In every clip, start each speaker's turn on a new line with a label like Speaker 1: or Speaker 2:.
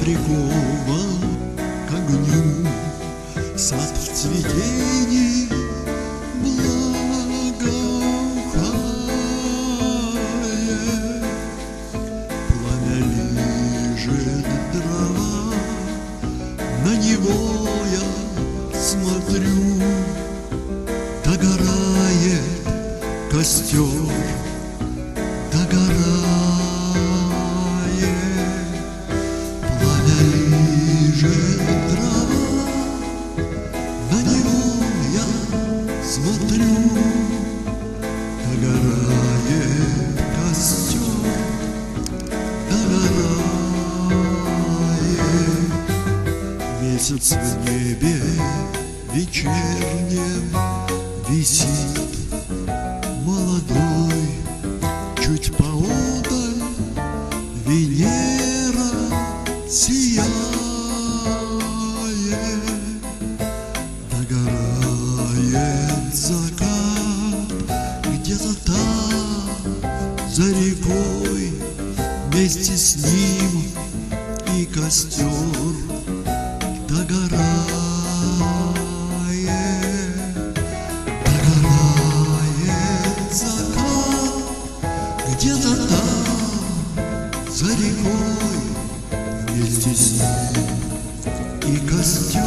Speaker 1: прикован к огню, сад в цветении благоухает, пламя лижет дрова, на него я смотрю, догорает костер, догорает, пламя лижет дрова, на него я смотрю, догорает костер, догорает. Месяц в небе вечернем висит молодой, чуть поодаль Венера сияет, догорает закат где-то там за рекой, вместе с ним и костер догорает, догорает закат где-то там за рекой, вместе с ним и костер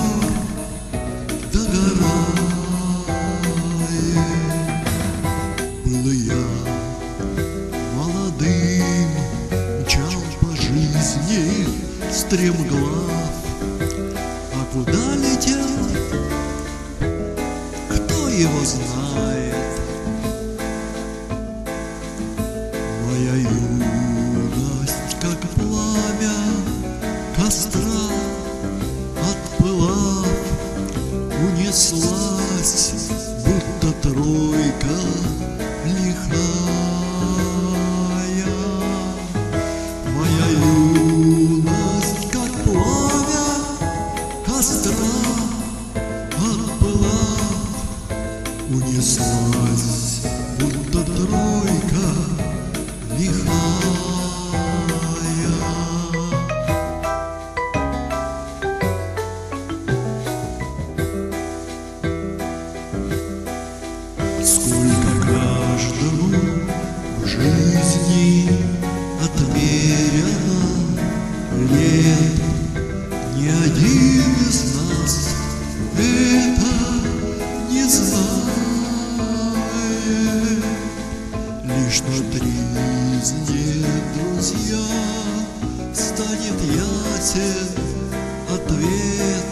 Speaker 1: догорает. Был я молодым, мчал по жизни стремглав, а куда летел, кто его знает? Моя юность, как пламя костра, отпылав, унеслась, будто тройка лихая. Моя юность, как пламя костра, отпылав, унеслась, будто тройка лихая. Сколько каждому в жизни отмерено лет, ни один из нас это не знает. Лишь на тризне, друзья, станет ясен ответ,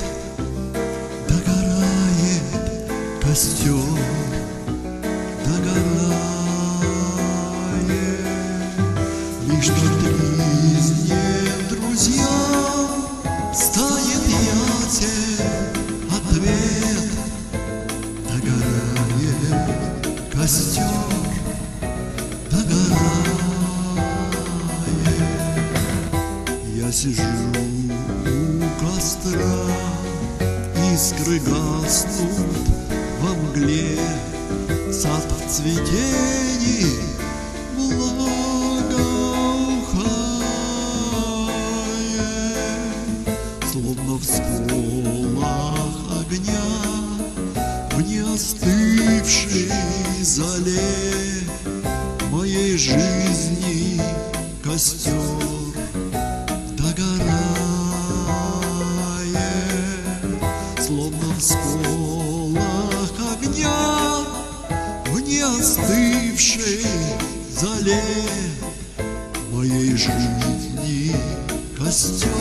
Speaker 1: догорает костер, догорает. Лишь на тризне, друзья, станет ясен ответ, догорает костер, догорает. Я сижу у костра, искры гаснут во мгле, сад в цветении благоухает, словно в сколах огня, в неостывшей зале моей жизни костер догорает, словно в сколах огня, в неостывшей зале моей жизни костер